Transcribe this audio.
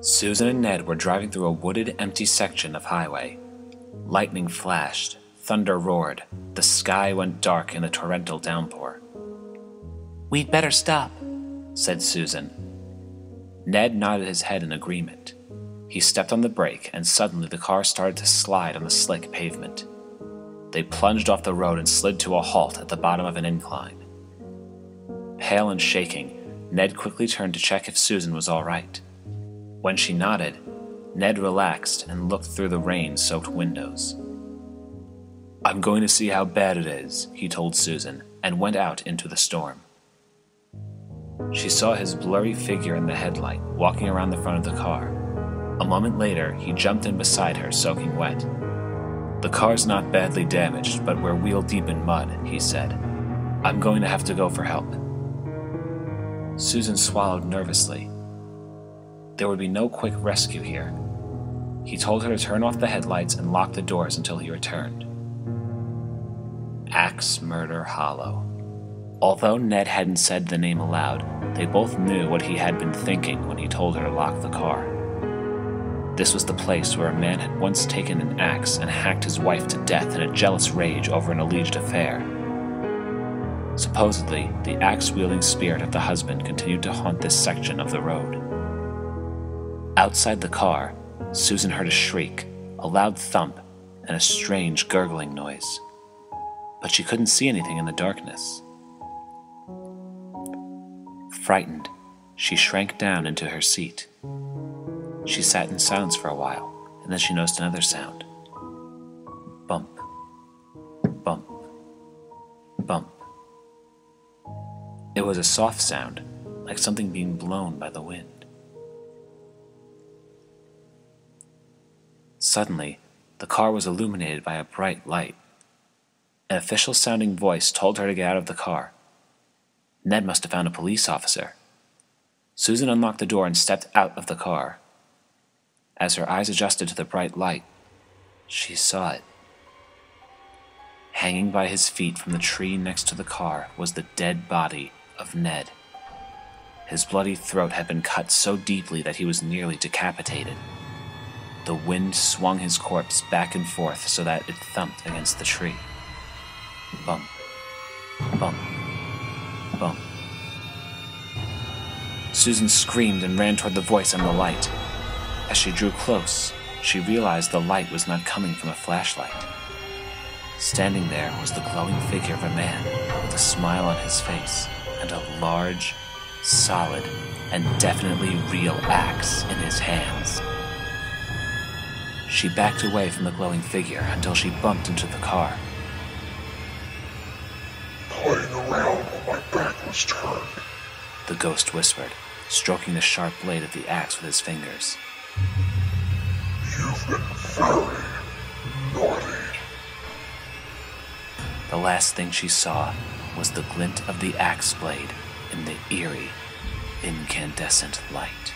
Susan and Ned were driving through a wooded, empty section of highway. Lightning flashed, thunder roared, the sky went dark in a torrential downpour. "We'd better stop," said Susan. Ned nodded his head in agreement. He stepped on the brake, and suddenly the car started to slide on the slick pavement. They plunged off the road and slid to a halt at the bottom of an incline. Pale and shaking, Ned quickly turned to check if Susan was all right. When she nodded, Ned relaxed and looked through the rain-soaked windows. "I'm going to see how bad it is," he told Susan, and went out into the storm. She saw his blurry figure in the headlight, walking around the front of the car. A moment later, he jumped in beside her, soaking wet. "The car's not badly damaged, but we're wheel-deep in mud," he said. "I'm going to have to go for help." Susan swallowed nervously. There would be no quick rescue here. He told her to turn off the headlights and lock the doors until he returned. Axe Murder Hollow. Although Ned hadn't said the name aloud, they both knew what he had been thinking when he told her to lock the car. This was the place where a man had once taken an axe and hacked his wife to death in a jealous rage over an alleged affair. Supposedly, the axe-wielding spirit of the husband continued to haunt this section of the road. Outside the car, Susan heard a shriek, a loud thump, and a strange gurgling noise. But she couldn't see anything in the darkness. Frightened, she shrank down into her seat. She sat in silence for a while, and then she noticed another sound. Bump, bump, bump. It was a soft sound, like something being blown by the wind. Suddenly, the car was illuminated by a bright light. An official-sounding voice told her to get out of the car. Ned must have found a police officer. Susan unlocked the door and stepped out of the car. As her eyes adjusted to the bright light, she saw it. Hanging by his feet from the tree next to the car was the dead body of Ned. His bloody throat had been cut so deeply that he was nearly decapitated. The wind swung his corpse back and forth so that it thumped against the tree. Bump, bump, bump. Susan screamed and ran toward the voice and the light. As she drew close, she realized the light was not coming from a flashlight. Standing there was the glowing figure of a man with a smile on his face and a large, solid, and definitely real axe in his hands. She backed away from the glowing figure until she bumped into the car. "Playing around while my back was turned," the ghost whispered, stroking the sharp blade of the axe with his fingers. "You've been very naughty." The last thing she saw was the glint of the axe blade in the eerie, incandescent light.